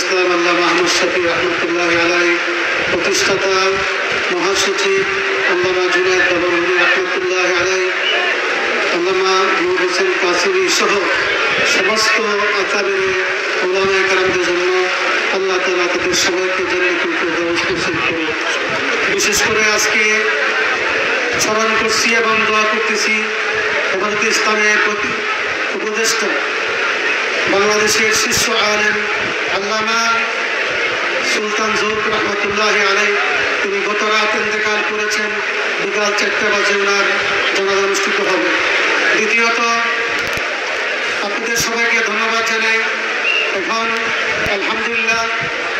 ইসলাম আল্লামা আহমদ শফি রহমতুল্লাহ আলাই, প্রতিষ্ঠাতা মহাসচিব আল্লামা জুনায়েদ বাবরহুরি রহমতুল্লাহ আলাই, আল্লামা নূর হোসেন কাসিমি সহ সমস্ত আকাবেরে ওলামায়ে কেরামদের জন্য আল্লাহ তাআলা তাদের সবাইকে জান্নাতুল ফেরদাউস নসিব করুন। বিশেষ করে আজকে স্মরণ করছি এবং দোয়া করতেছি হেফাজতে ইসলামের প্রতি উপদেষ্টা বাংলাদেশের শীর্ষ আলেম আল্লামা সুলতান জহুর রহমতুল্লাহ আলাই। তিনি গত রাত ইন্তেকাল করেছেন, বিকাল 4টা বাজে ওনার জানাজা অনুষ্ঠিত হবে। দ্বিতীয়ত আপনাদের সবাইকে ধন্যবাদ জানাই। এখন আলহামদুলিল্লাহ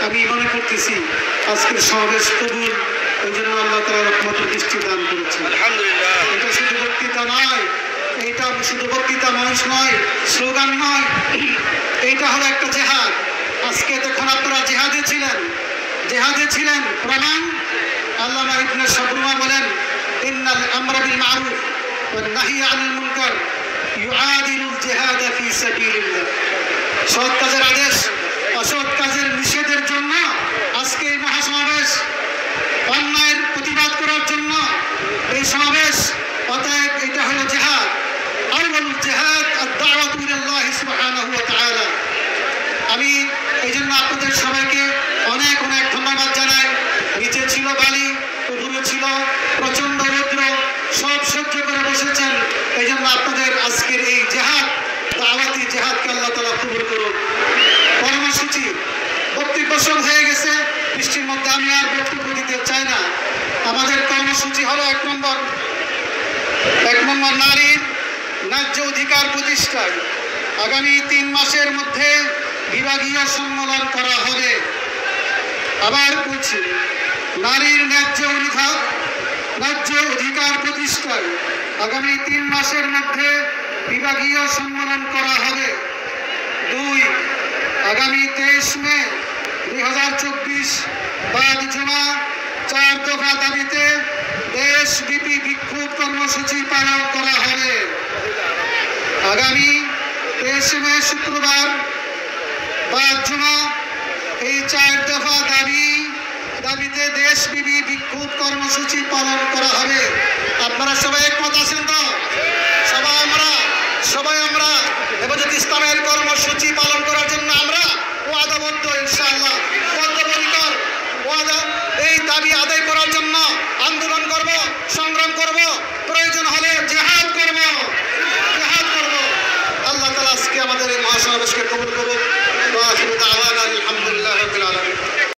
আমি মনে করতেছি আজকের সমাবেশ কবুল, এই জন্য আল্লাহ তাআলা রহমতের দৃষ্টি দান করেছেন। আলহামদুলিল্লাহ। এটা শুধু বক্তৃতা নয়, এইটা শুধু বক্তৃতা মানুষ নয়, স্লোগান নয়, এইটা হলো একটা জেহাদ। আজকে দেখুন আপনারা জেহাদে ছিলেন প্রমাণ। আল্লামা ইবনে শাবরুমা বলেন, ইন্নাল আমরা বিল মারুফ ওয়ান নাহই আনিল মুনকার ইউআদিলুল জিহাদ ফি সাবিলিল্লাহ। সৎ কাজের আদেশ, অসৎ কাজের নিষেধের জন্য আজকে এই মহাসমাবেশ, অন্যায়ের প্রতিবাদ করার জন্য এই সমাবেশ। অতএব এটা হলো জিহাদ। আউয়ালুল জিহাদ আদ-দাওয়াতু ইলাল্লাহি সুবহানাহু ওয়া তাআলা। আমি এই জন্য আপনাদের সবাইকে অনেক অনেক ধন্যবাদ জানাই। নিচে ছিল বালি, উপরে ছিল প্রচন্ড রৌদ্র, সব সহ্য করে বসেছেন। এই জন্য আপনাদের আজকের এই জিহাদ, দাওয়াতি জিহাদকে আল্লাহ তাআলা কবুল করুন। কর্মসূচি বক্তব্য সব হয়ে গেছে, বৃষ্টির মধ্যে আমি আর বক্তব্য দিতে চাই না। আমাদের কর্মসূচি হলো 1 নম্বর নারীর ন্যায্য অধিকার প্রতিষ্ঠায় আগামী 3 মাসের মধ্যে বিভাগীয় সম্মেলন করা হবে। আবার বলছি, নারীর ন্যায্য অধিকার প্রতিষ্ঠায় আগামী 3 মাসের মধ্যে বিভাগীয় সম্মেলন করা হবে। 2, আগামী 23 মে 2024 বাদ জুমা 4 দফা দাবিতে দেশব্যাপী বিক্ষোভ কর্মসূচি পালন করা হবে। আগামী 23 মে শুক্রবার বাদ জুমা এই 4 দফা দাবিতে দেশব্যাপী বিক্ষোভ কর্মসূচি পালন করা হবে। আপনারা সবাই একমত আছেন তো? সবাই আমরা হেফাজতে ইসলামের কর্মসূচি পালন করার জন্য আমরা ওয়াদাবদ্ধ, ইনশাআল্লাহ বদ্ধপরিকর। এই দাবি আদায় করার জন্য আন্দোলন করব, সংগ্রাম করব, প্রয়োজন হলে জিহাদ করব। আল্লাহ তাআলা আজকে আমাদের এই মহাসমাবেশকে কবুল করুন।